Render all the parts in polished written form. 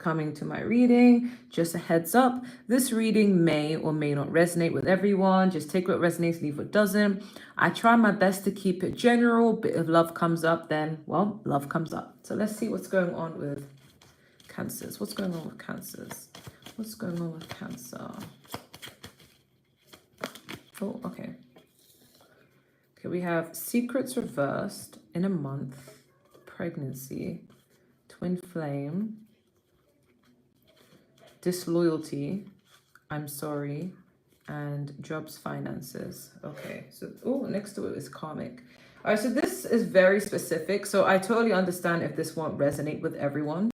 coming to my reading. Just a heads up, this reading may or may not resonate with everyone. Just take what resonates, leave what doesn't. I try my best to keep it general, but if love comes up, then, well, love comes up. So let's see what's going on with Cancers. What's going on with Cancers? What's going on with Cancer? Oh, okay. Okay, we have secrets reversed in a month, pregnancy, twin flame, disloyalty, I'm sorry, and jobs, finances. Okay, so next to it is karmic. All right, so this is very specific. So I totally understand if this won't resonate with everyone.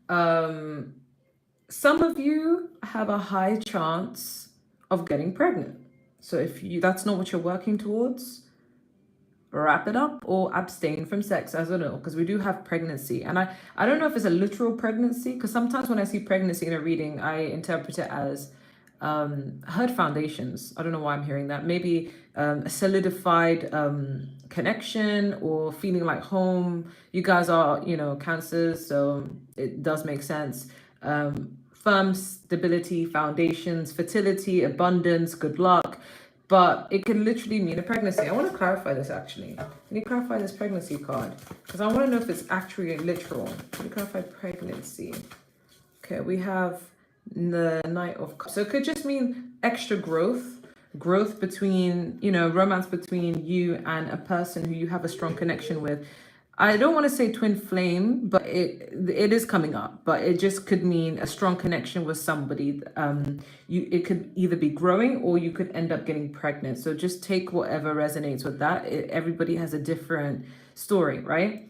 Some of you have a high chance of getting pregnant. So if that's not what you're working towards, wrap it up or abstain from sex, as I know, because we do have pregnancy. And I don't know if it's a literal pregnancy, because sometimes when I see pregnancy in a reading, I interpret it as herd foundations. I don't know why I'm hearing that. Maybe a solidified connection or feeling like home. You guys are, Cancers, so it does make sense. Firm stability, foundations, fertility, abundance, good luck. But it can literally mean a pregnancy. I want to clarify this actually. Can you clarify this pregnancy card? Because I want to know if it's actually literal. Can you clarify pregnancy? Okay, we have the Knight of Cups. So it could just mean extra growth between, romance between you and a person who you have a strong connection with. I don't want to say twin flame, but it is coming up, but it just could mean a strong connection with somebody. It could either be growing or you could end up getting pregnant. So just take whatever resonates with that. Everybody has a different story, right?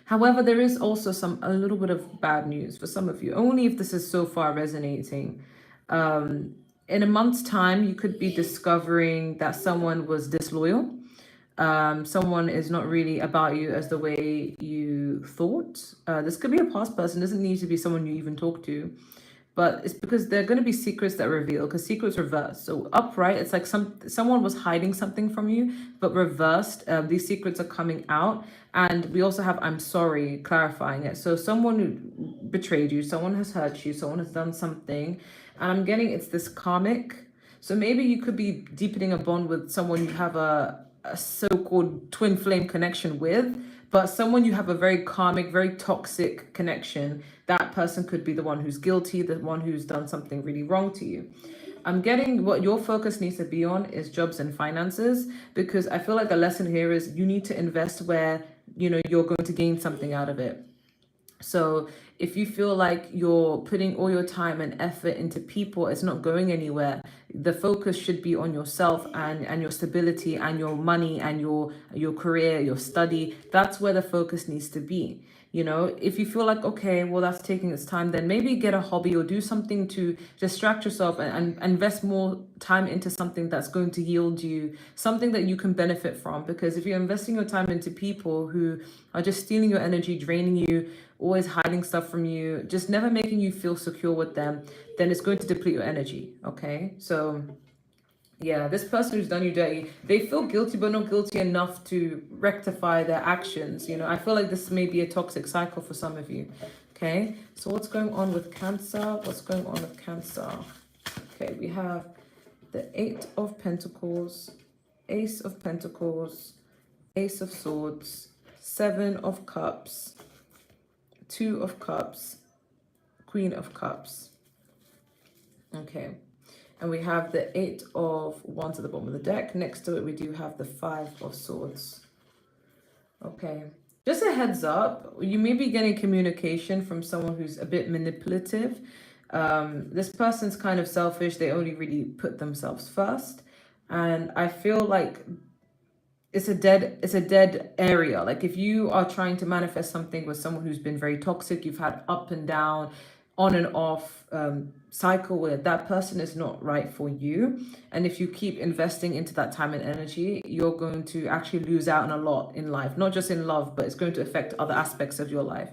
However, there is also a little bit of bad news for some of you, only if this is so far resonating. In a month's time, you could be discovering that someone was disloyal. Someone is not really about you as the way you thought. This could be a past person. It doesn't need to be someone you even talk to. But it's because there are going to be secrets that reveal, because secrets reverse. So upright, it's like someone was hiding something from you, but reversed, these secrets are coming out. And we also have I'm sorry, clarifying it. So someone who betrayed you, someone has hurt you, someone has done something. And I'm getting it's this karmic. So maybe you could be deepening a bond with someone you have a so-called twin flame connection with, but someone you have a very karmic, very toxic connection. That person could be the one who's guilty, the one who's done something really wrong to you. I'm getting what your focus needs to be on is jobs and finances, because I feel like the lesson here is you need to invest where, you're going to gain something out of it. So if you feel like you're putting all your time and effort into people, it's not going anywhere. The focus should be on yourself and your stability and your money and your career, your study. That's where the focus needs to be. If you feel like, okay, well, that's taking its time, then maybe get a hobby or do something to distract yourself and invest more time into something that's going to yield you something that you can benefit from. Because if you're investing your time into people who are just stealing your energy, draining you, always hiding stuff from you, just never making you feel secure with them, then it's going to deplete your energy. Okay, so yeah, this person who's done you dirty, they feel guilty, but not guilty enough to rectify their actions. I feel like this may be a toxic cycle for some of you. Okay, so what's going on with Cancer? What's going on with Cancer? Okay, we have the 8 of Pentacles, Ace of Pentacles, Ace of Swords, 7 of Cups, 2 of Cups, Queen of Cups. Okay. And we have the 8 of Wands at the bottom of the deck. Next to it, we do have the 5 of Swords. Okay. Just a heads up, you may be getting communication from someone who's a bit manipulative. This person's kind of selfish. They only really put themselves first. And I feel like it's a dead area. Like if you are trying to manifest something with someone who's been very toxic, you've had up and down, on and off cycle where that person is not right for you. And if you keep investing into that time and energy, you're going to actually lose out on a lot in life, not just in love, but it's going to affect other aspects of your life.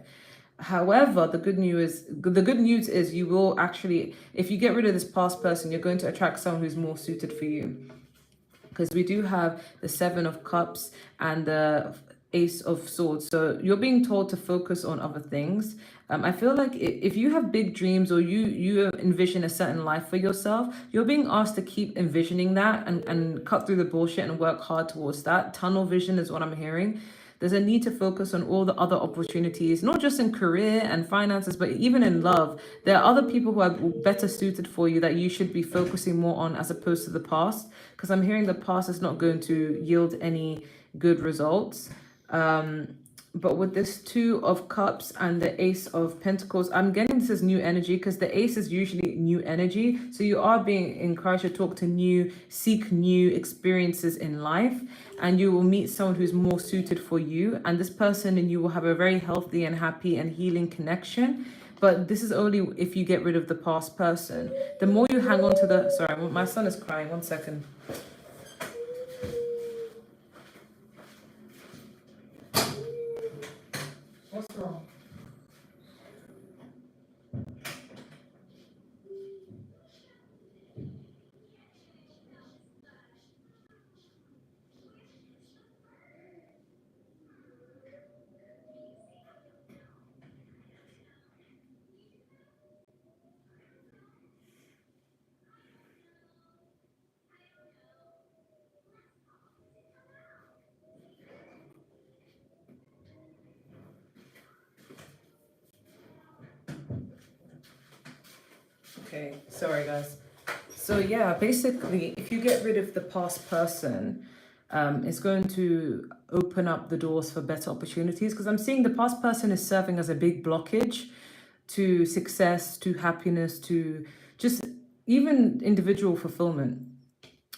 However, the good news is you will actually, if you get rid of this past person, you're going to attract someone who's more suited for you. Because we do have the 7 of Cups and the Ace of Swords. So you're being told to focus on other things. I feel like if you have big dreams or you envision a certain life for yourself, you're being asked to keep envisioning that and cut through the bullshit and work hard towards that. Tunnel vision is what I'm hearing. There's a need to focus on all the other opportunities, not just in career and finances, but even in love. There are other people who are better suited for you that you should be focusing more on as opposed to the past. Because I'm hearing the past is not going to yield any good results. But with this Two of Cups and the Ace of Pentacles, I'm getting this as new energy, because the Ace is usually new energy. So you are being encouraged to talk to seek new experiences in life, and you will meet someone who's more suited for you. And this person and you will have a very healthy and happy and healing connection. But this is only if you get rid of the past person. The more you hang on to the... Sorry, my son is crying. 1 second. What's wrong? Okay, sorry guys. So yeah, basically, if you get rid of the past person, it's going to open up the doors for better opportunities, because I'm seeing the past person is serving as a big blockage to success, to happiness, to just even individual fulfillment.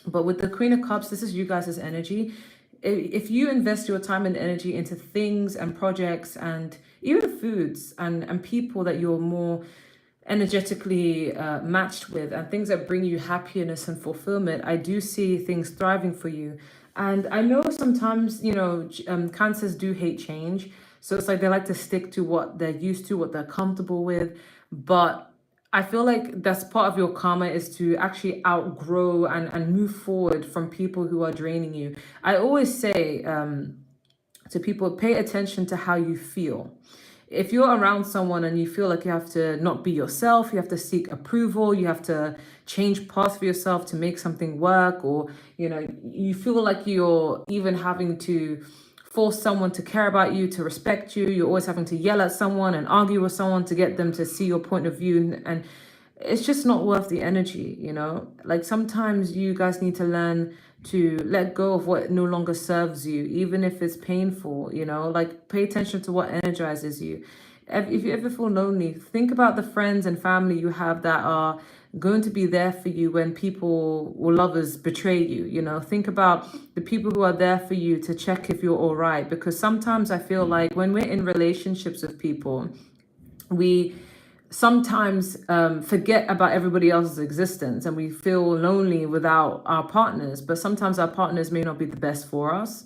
But with the Queen of Cups, this is you guys' energy. If you invest your time and energy into things and projects and even foods and people that you're more energetically matched with, and things that bring you happiness and fulfillment, I do see things thriving for you. And I know sometimes, cancers do hate change. So it's like they like to stick to what they're used to, what they're comfortable with. But I feel like that's part of your karma, is to actually outgrow and move forward from people who are draining you. I always say to people, pay attention to how you feel. If you're around someone and you feel like you have to not be yourself, you have to seek approval, you have to change paths for yourself to make something work, or you feel like you're even having to force someone to care about you, to respect you, you're always having to yell at someone and argue with someone to get them to see your point of view, and it's just not worth the energy. Like, sometimes you guys need to learn to let go of what no longer serves you, even if it's painful. Like, pay attention to what energizes you. If you ever feel lonely, think about the friends and family you have that are going to be there for you when people or lovers betray you. Think about the people who are there for you to check if you're all right, because sometimes I feel like when we're in relationships with people, we sometimes forget about everybody else's existence, and we feel lonely without our partners. But sometimes our partners may not be the best for us.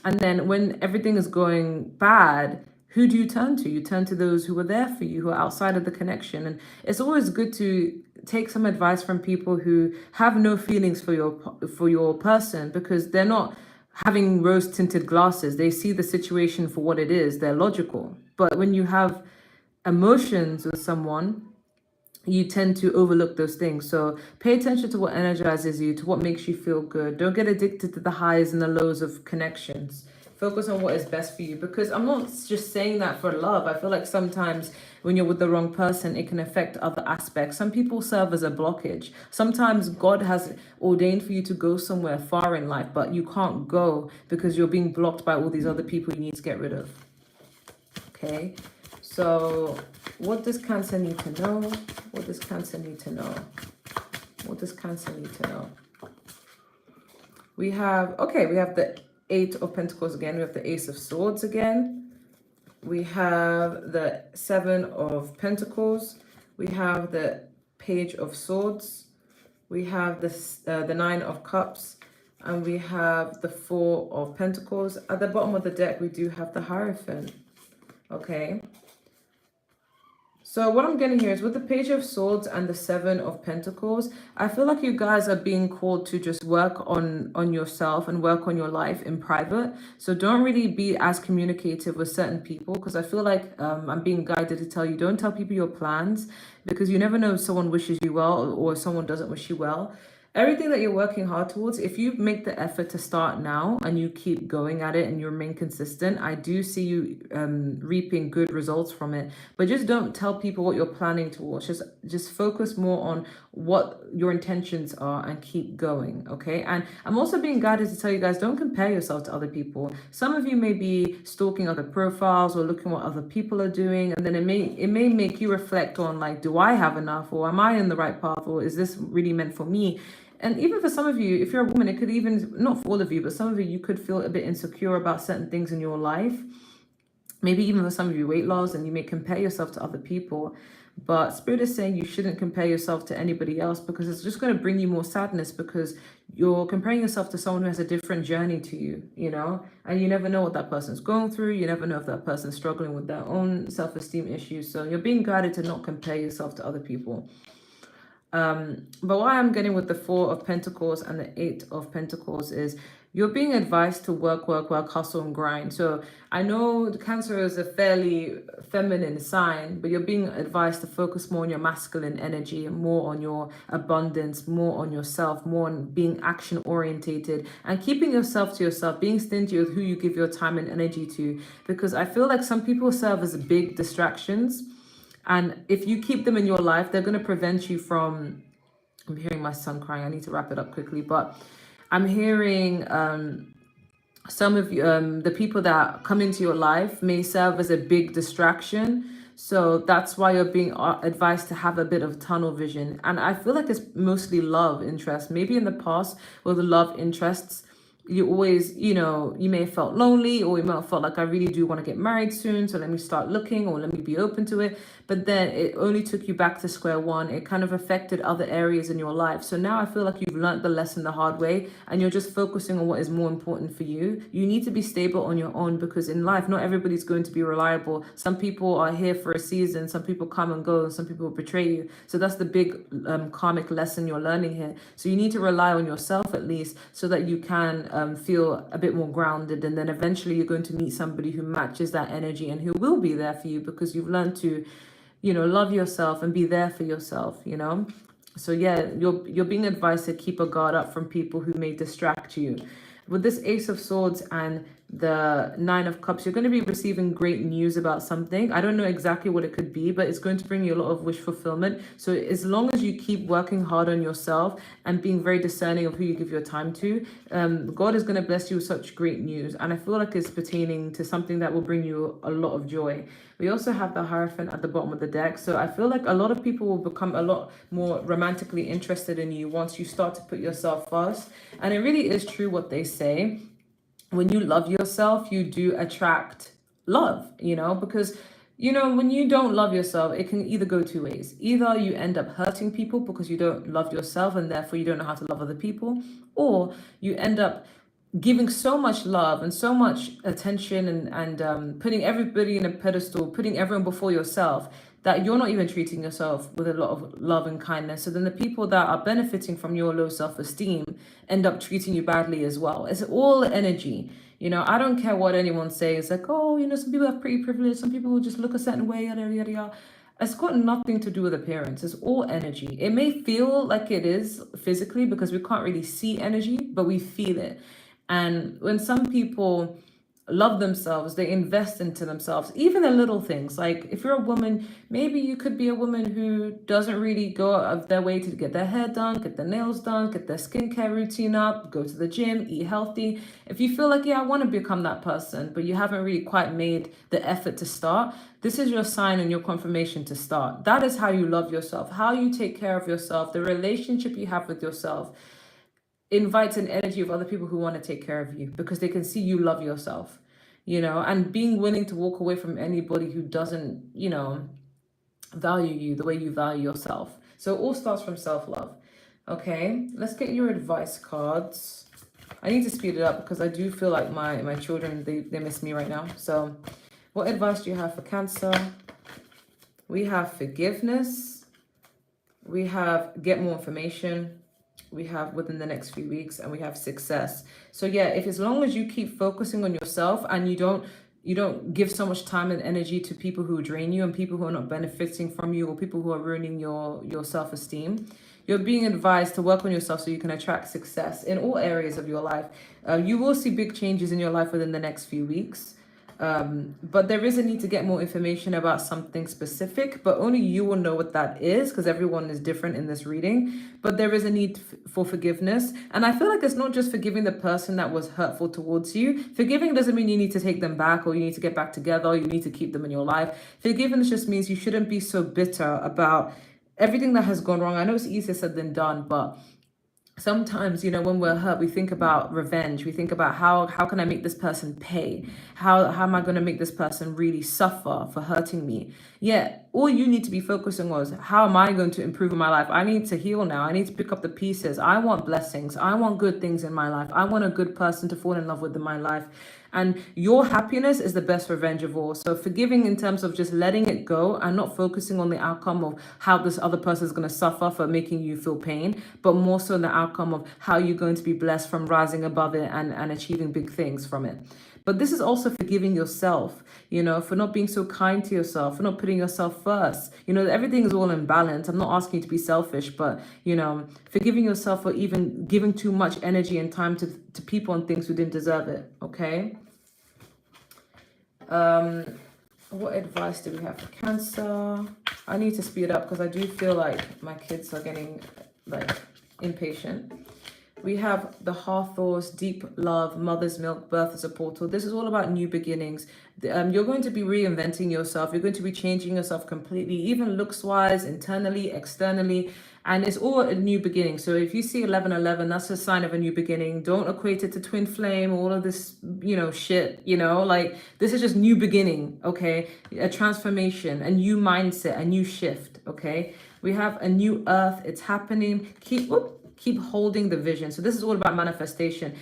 And then when everything is going bad, who do you turn to? You turn to those who are there for you, who are outside of the connection. And it's always good to take some advice from people who have no feelings for your person, because they're not having rose tinted glasses. They see the situation for what it is. They're logical. But when you have emotions with someone, you tend to overlook those things. So pay attention to what energizes you, to what makes you feel good. Don't get addicted to the highs and the lows of connections. Focus on what is best for you, because I'm not just saying that for love. I feel like sometimes when you're with the wrong person, it can affect other aspects. Some people serve as a blockage. Sometimes God has ordained for you to go somewhere far in life, but you can't go because you're being blocked by all these other people you need to get rid of. Okay? So what does Cancer need to know? What does Cancer need to know? What does Cancer need to know? We have the Eight of Pentacles again. We have the Ace of Swords again. We have the Seven of Pentacles. We have the Page of Swords. We have the Nine of Cups. And we have the Four of Pentacles. At the bottom of the deck, we do have the Hierophant. Okay. So what I'm getting here is with the Page of Swords and the Seven of Pentacles, I feel like you guys are being called to just work on yourself and work on your life in private. So don't really be as communicative with certain people, because I feel like I'm being guided to tell you, don't tell people your plans, because you never know if someone wishes you well or someone doesn't wish you well. Everything that you're working hard towards, if you make the effort to start now and you keep going at it and you remain consistent, I do see you reaping good results from it. But just don't tell people what you're planning towards. Just focus more on what your intentions are and keep going, okay? And I'm also being guided to tell you guys, don't compare yourself to other people. Some of you may be stalking other profiles or looking what other people are doing, and then it may make you reflect on, like, do I have enough, or am I in the right path, or is this really meant for me? And even for some of you, if you're a woman, it could even, not for all of you, but some of you could feel a bit insecure about certain things in your life. Maybe even for some of you, weight loss, and you may compare yourself to other people. But Spirit is saying you shouldn't compare yourself to anybody else, because it's just going to bring you more sadness, because you're comparing yourself to someone who has a different journey to you, you know, and you never know what that person's going through. You never know if that person's struggling with their own self-esteem issues. So you're being guided to not compare yourself to other people. But what I'm getting with the Four of Pentacles and the Eight of Pentacles is you're being advised to work, hustle and grind. So I know the Cancer is a fairly feminine sign, but you're being advised to focus more on your masculine energy, more on your abundance, more on yourself, more on being action orientated and keeping yourself to yourself, being stingy with who you give your time and energy to. Because I feel like some people serve as big distractions. And if you keep them in your life, they're going to prevent you from, I'm hearing my son crying. I need to wrap it up quickly. But I'm hearing some of you, the people that come into your life may serve as a big distraction. So that's why you're being advised to have a bit of tunnel vision. And I feel like it's mostly love interest. Maybe in the past with the love interests, you always, you know, you may have felt lonely, or you might have felt like, I really do want to get married soon, so let me start looking, or let me be open to it. But then it only took you back to square one. It kind of affected other areas in your life. So now I feel like you've learned the lesson the hard way, and you're just focusing on what is more important for you. You need to be stable on your own, because in life, not everybody's going to be reliable. Some people are here for a season, some people come and go, and some people betray you. So that's the big karmic lesson you're learning here. So you need to rely on yourself at least, so that you can feel a bit more grounded, and then eventually you're going to meet somebody who matches that energy and who will be there for you, because you've learned to, you know, love yourself and be there for yourself, you know. So yeah, you're being advised to keep a guard up from people who may distract you. With this Ace of Swords and the Nine of Cups, you're going to be receiving great news about something. I don't know exactly what it could be, but it's going to bring you a lot of wish fulfillment. So as long as you keep working hard on yourself and being very discerning of who you give your time to, God is going to bless you with such great news. And I feel like it's pertaining to something that will bring you a lot of joy. We also have the Hierophant at the bottom of the deck. So I feel like a lot of people will become a lot more romantically interested in you once you start to put yourself first. And it really is true what they say. When you love yourself, you do attract love, you know, because, you know, when you don't love yourself, it can either go two ways. Either you end up hurting people because you don't love yourself and therefore you don't know how to love other people, or you end up giving so much love and so much attention and putting everybody in a pedestal, putting everyone before yourself, that you're not even treating yourself with a lot of love and kindness. So then the people that are benefiting from your low self-esteem end up treating you badly as well. It's all energy. You know, I don't care what anyone says, like, oh, you know, some people have pretty privilege, some people will just look a certain way, yada, yada, yada. It's got nothing to do with appearance. It's all energy. It may feel like it is physically because we can't really see energy, but we feel it. And when some people love themselves, they invest into themselves, even the little things. Like if you're a woman, maybe you could be a woman who doesn't really go out of their way to get their hair done, get their nails done, get their skincare routine up, go to the gym, eat healthy. If you feel like, yeah, I want to become that person, but you haven't really quite made the effort to start, this is your sign and your confirmation to start. That is how you love yourself, how you take care of yourself, the relationship you have with yourself invites an energy of other people who want to take care of you because they can see you love yourself, you know, and being willing to walk away from anybody who doesn't, you know, value you the way you value yourself. So it all starts from self-love. Okay, let's get your advice cards. I need to speed it up because I do feel like my children, they miss me right now. So what advice do you have for Cancer? We have forgiveness. We have get more information. We have within the next few weeks, and we have success. So yeah, if as long as you keep focusing on yourself and you don't give so much time and energy to people who drain you and people who are not benefiting from you or people who are ruining your self-esteem, you're being advised to work on yourself so you can attract success in all areas of your life. You will see big changes in your life within the next few weeks. But there is a need to get more information about something specific, but only you will know what that is because everyone is different in this reading. But there is a need for forgiveness. And I feel like it's not just forgiving the person that was hurtful towards you. Forgiving doesn't mean you need to take them back or you need to get back together or you need to keep them in your life. Forgiveness just means you shouldn't be so bitter about everything that has gone wrong. I know it's easier said than done, but sometimes, when we're hurt, we think about revenge. We think about how can I make this person pay? How am I going to make this person really suffer for hurting me? Yeah, all you need to be focusing on is how am I going to improve in my life? I need to heal now. I need to pick up the pieces. I want blessings. I want good things in my life. I want a good person to fall in love with in my life. And your happiness is the best revenge of all. So forgiving in terms of just letting it go and not focusing on the outcome of how this other person is going to suffer for making you feel pain, but more so the outcome of how you're going to be blessed from rising above it and achieving big things from it. But this is also forgiving yourself, for not being so kind to yourself, for not putting yourself first. Everything is all in balance. I'm not asking you to be selfish, but, forgiving yourself for even giving too much energy and time to people and things who didn't deserve it, okay? What advice do we have for Cancer? I need to speed up because I do feel like my kids are getting impatient. We have the Hathors, deep love, mother's milk, birth as a portal. This is all about new beginnings. You're going to be reinventing yourself. You're going to be changing yourself completely, even looks-wise, internally, externally. And it's all a new beginning. So if you see 1111, that's a sign of a new beginning. Don't equate it to twin flame, all of this, shit, this is just new beginning, okay? A transformation, a new mindset, a new shift, okay? We have a new earth. It's happening. Keep holding the vision. So this is all about manifestation.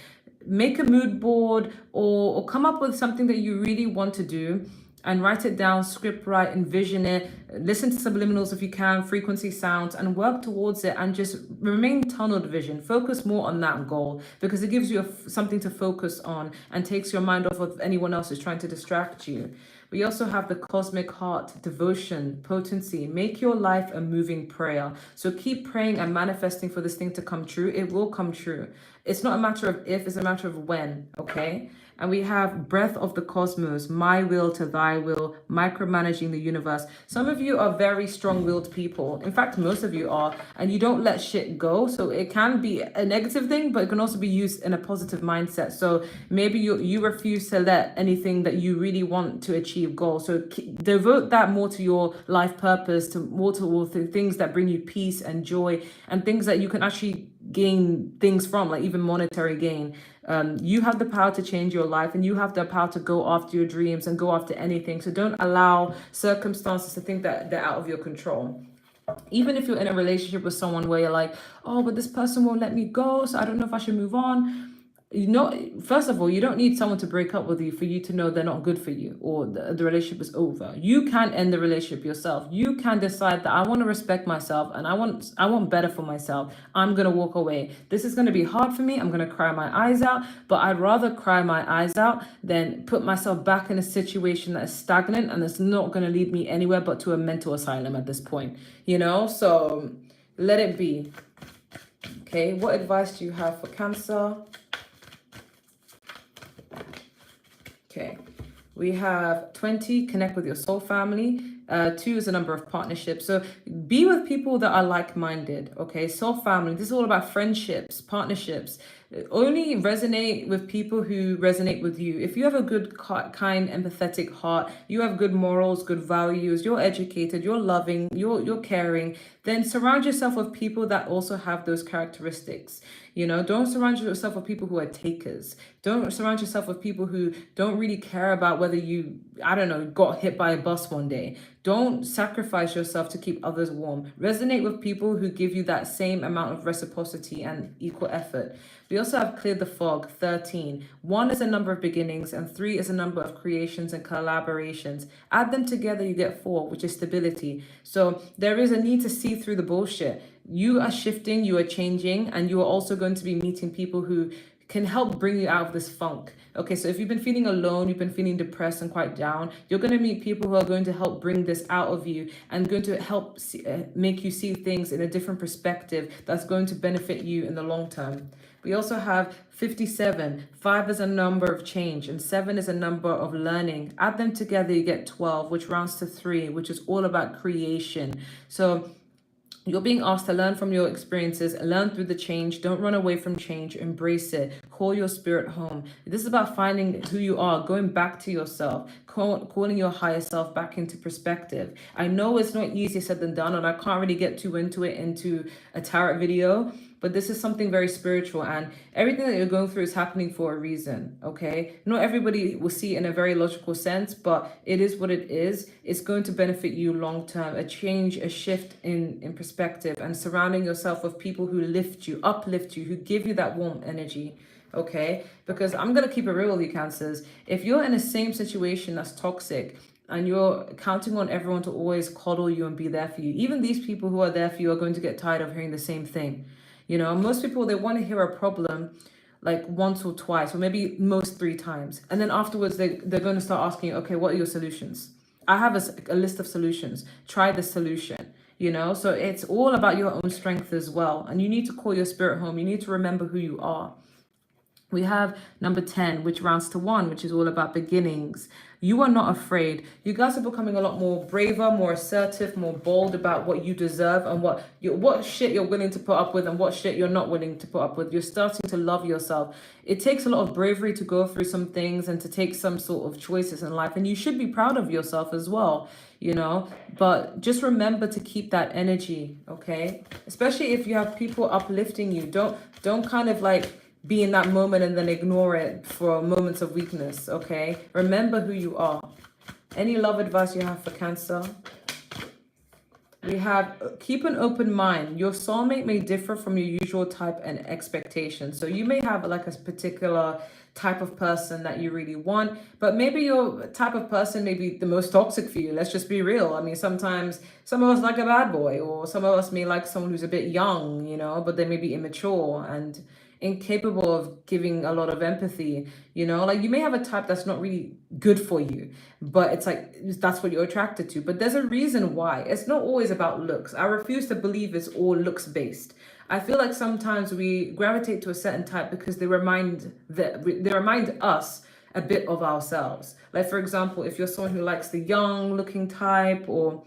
Make a mood board or come up with something that you really want to do and write it down, script write, envision it, listen to subliminals if you can, frequency sounds, and work towards it and just remain tunnel vision. Focus more on that goal because it gives you something to focus on and takes your mind off of anyone else who's trying to distract you. We also have the cosmic heart, devotion, potency. Make your life a moving prayer. So keep praying and manifesting for this thing to come true. It will come true. It's not a matter of if, it's a matter of when, okay? And we have breath of the cosmos, my will to thy will, micromanaging the universe. Some of you are very strong-willed people. In fact, most of you are, and you don't let shit go. So it can be a negative thing, but it can also be used in a positive mindset. So maybe you refuse to let anything that you really want to achieve go. So devote that more to your life purpose, more to the things that bring you peace and joy and things that you can actually gain things from, like even monetary gain. You have the power to change your life and you have the power to go after your dreams and go after anything. So don't allow circumstances to think that they're out of your control. Even if you're in a relationship with someone where you're like, oh, but this person won't let me go, so I don't know if I should move on. First of all, you don't need someone to break up with you for you to know they're not good for you or the relationship is over. You can end the relationship yourself. You can decide that I want to respect myself and I want better for myself. I'm going to walk away. This is going to be hard for me. I'm going to cry my eyes out, but I'd rather cry my eyes out than put myself back in a situation that is stagnant and it's not going to lead me anywhere but to a mental asylum at this point, So let it be. Okay, what advice do you have for Cancer? Okay, we have 20, connect with your soul family. 2 is a number of partnerships. So be with people that are like-minded, okay? Soul family, this is all about friendships, partnerships. Only resonate with people who resonate with you. If you have a good, kind, empathetic heart, you have good morals, good values, you're educated, you're loving, you're caring, then surround yourself with people that also have those characteristics. Don't surround yourself with people who are takers. Don't surround yourself with people who don't really care about whether you, got hit by a bus one day. Don't sacrifice yourself to keep others warm. Resonate with people who give you that same amount of reciprocity and equal effort. We also have cleared the fog, 13. 1 is a number of beginnings, and 3 is a number of creations and collaborations. Add them together, you get 4, which is stability. So there is a need to see through the bullshit. You are shifting, you are changing, and you are also going to be meeting people who can help bring you out of this funk. Okay, so if you've been feeling alone, you've been feeling depressed and quite down, you're going to meet people who are going to help bring this out of you and going to help make you see things in a different perspective that's going to benefit you in the long term. We also have 57. 5 is a number of change and 7 is a number of learning. Add them together, you get 12, which rounds to 3, which is all about creation. So you're being asked to learn from your experiences, learn through the change. Don't run away from change, embrace it. Call your spirit home. This is about finding who you are, going back to yourself, calling your higher self back into perspective. I know it's not easier said than done, and I can't really get too into it into a tarot video, but this is something very spiritual, and everything that you're going through is happening for a reason, okay? Not everybody will see it in a very logical sense, but it is what it is. It's going to benefit you long term, a change, a shift in perspective, and surrounding yourself with people who lift you, uplift you, who give you that warm energy, okay? Because I'm going to keep it real with you, Cancers. If you're in the same situation that's toxic, and you're counting on everyone to always coddle you and be there for you, even these people who are there for you are going to get tired of hearing the same thing. You know, most people, they want to hear a problem like once or twice, or maybe most 3 times. And then afterwards, they're going to start asking you, okay, what are your solutions? I have a list of solutions. Try the solution, you know? So it's all about your own strength as well. And you need to call your spirit home. You need to remember who you are. We have number 10, which rounds to 1, which is all about beginnings. You are not afraid. You guys are becoming a lot more braver, more assertive, more bold about what you deserve and what shit you're willing to put up with and what shit you're not willing to put up with. You're starting to love yourself. It takes a lot of bravery to go through some things and to take some sort of choices in life. And you should be proud of yourself as well, you know. But just remember to keep that energy, okay? Especially if you have people uplifting you. Don't kind of like be in that moment and then ignore it for moments of weakness, okay? Remember who you are. Any love advice you have for Cancer? We have keep an open mind. Your soulmate may differ from your usual type and expectation. So you may have like a particular type of person that you really want, but maybe your type of person may be the most toxic for you. Let's just be real. I mean, sometimes some of us like a bad boy, or some of us may like someone who's a bit young, you know, but they may be immature and incapable of giving a lot of empathy, you know. Like you may have a type that's not really good for you, but it's like that's what you're attracted to. But there's a reason why. It's not always about looks. I refuse to believe it's all looks based. I feel like sometimes we gravitate to a certain type because they remind us a bit of ourselves. Like for example, if you're someone who likes the young looking type, or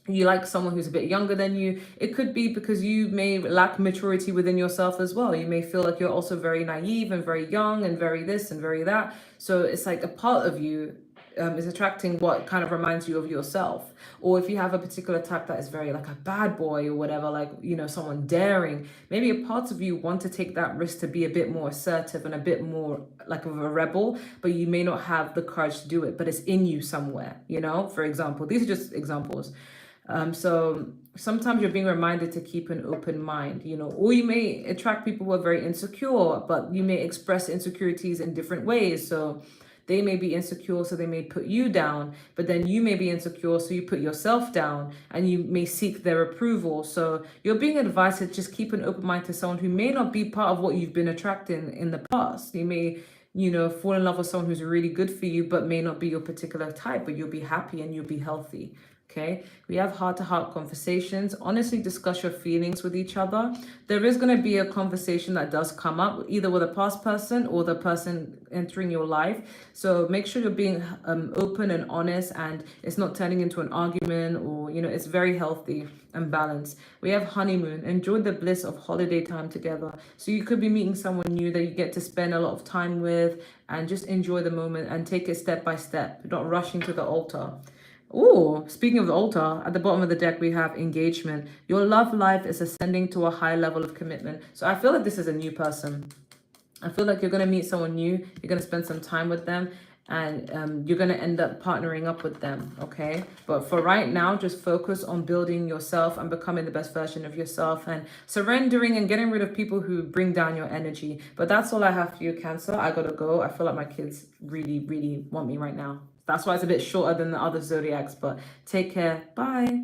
you like someone who's a bit younger than you, it could be because you may lack maturity within yourself as well. You may feel like you're also very naive and very young and very this and very that. So it's like a part of you is attracting what kind of reminds you of yourself. Or if you have a particular type that is very like a bad boy or whatever, like, you know, someone daring, maybe a part of you want to take that risk to be a bit more assertive and a bit more like of a rebel, but you may not have the courage to do it, but it's in you somewhere, you know. For example, these are just examples. So sometimes you're being reminded to keep an open mind, you know, or you may attract people who are very insecure, but you may express insecurities in different ways. So they may be insecure, so they may put you down, but then you may be insecure, so you put yourself down and you may seek their approval. So you're being advised to just keep an open mind to someone who may not be part of what you've been attracting in the past. You may, you know, fall in love with someone who's really good for you, but may not be your particular type, but you'll be happy and you'll be healthy. Okay, we have heart-to-heart conversations. Honestly, discuss your feelings with each other. There is going to be a conversation that does come up, either with a past person or the person entering your life. So make sure you're being open and honest, and it's not turning into an argument, or, you know, it's very healthy and balanced. We have honeymoon. Enjoy the bliss of holiday time together. So you could be meeting someone new that you get to spend a lot of time with, and just enjoy the moment and take it step by step, not rushing to the altar. Oh, speaking of the altar, at the bottom of the deck, we have engagement. Your love life is ascending to a high level of commitment. So I feel like this is a new person. I feel like you're going to meet someone new. You're going to spend some time with them. and you're going to end up partnering up with them, okay? But for right now, just focus on building yourself and becoming the best version of yourself and surrendering and getting rid of people who bring down your energy. But that's all I have for you, Cancer. I gotta go. I feel like my kids really, really want me right now. That's why it's a bit shorter than the other zodiacs, but take care. Bye.